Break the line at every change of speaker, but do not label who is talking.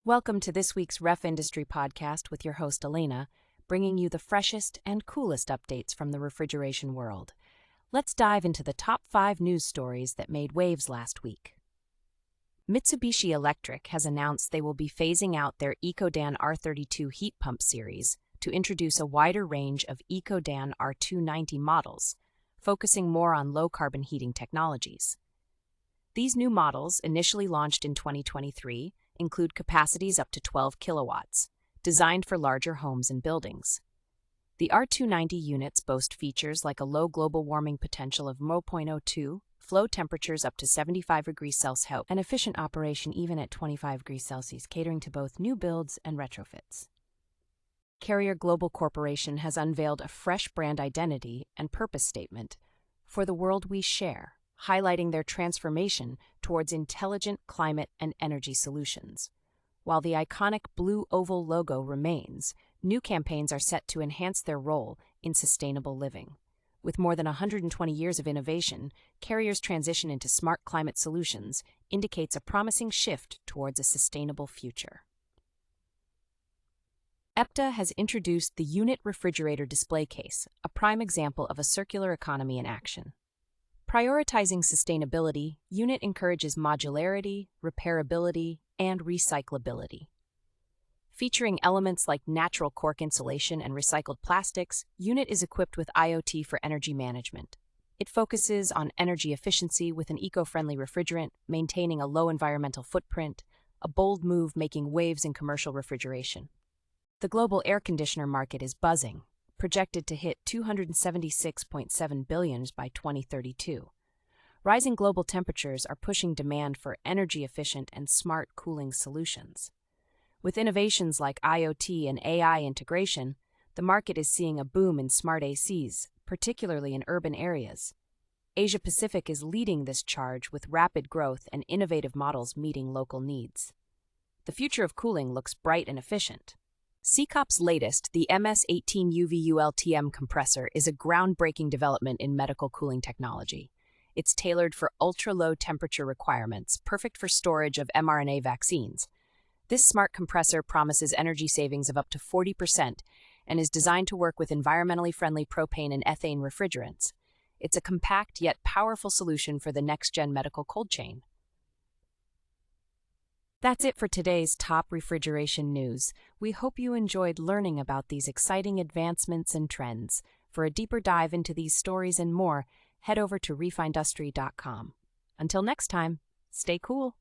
Welcome to this week's Ref Industry podcast with your host, Elena, bringing you the freshest and coolest updates from the refrigeration world. Let's dive into the top 5 news stories that made waves last week. Mitsubishi Electric has announced they will be phasing out their Ecodan R32 heat pump series to introduce a wider range of Ecodan R290 models, focusing more on low-carbon heating technologies. These new models, initially launched in 2023, include capacities up to 12 kilowatts, designed for larger homes and buildings. The R290 units boast features like a low global warming potential of 0.02, flow temperatures up to 75 degrees Celsius, and efficient operation even at 25 degrees Celsius, catering to both new builds and retrofits. Carrier Global Corporation has unveiled a fresh brand identity and purpose statement for the world we share, highlighting their transformation towards intelligent climate and energy solutions. While the iconic blue oval logo remains, new campaigns are set to enhance their role in sustainable living. With more than 120 years of innovation, Carrier's transition into smart climate solutions indicates a promising shift towards a sustainable future. Epta has introduced the Unit Refrigerator display case, a prime example of a circular economy in action. Prioritizing sustainability, Unit encourages modularity, repairability, and recyclability. Featuring elements like natural cork insulation and recycled plastics, Unit is equipped with IoT for energy management. It focuses on energy efficiency with an eco-friendly refrigerant, maintaining a low environmental footprint, a bold move making waves in commercial refrigeration. The global air conditioner market is buzzing, projected to hit $276.7 billion by 2032. Rising global temperatures are pushing demand for energy-efficient and smart cooling solutions. With innovations like IoT and AI integration, the market is seeing a boom in smart ACs, particularly in urban areas. Asia-Pacific is leading this charge with rapid growth and innovative models meeting local needs. The future of cooling looks bright and efficient. Secop's latest, the MS-18 UV-ULTM compressor, is a groundbreaking development in medical cooling technology. It's tailored for ultra-low temperature requirements, perfect for storage of mRNA vaccines. This smart compressor promises energy savings of up to 40% and is designed to work with environmentally friendly propane and ethane refrigerants. It's a compact yet powerful solution for the next-gen medical cold chain. That's it for today's top refrigeration news. We hope you enjoyed learning about these exciting advancements and trends. For a deeper dive into these stories and more, head over to refindustry.com. Until next time, stay cool.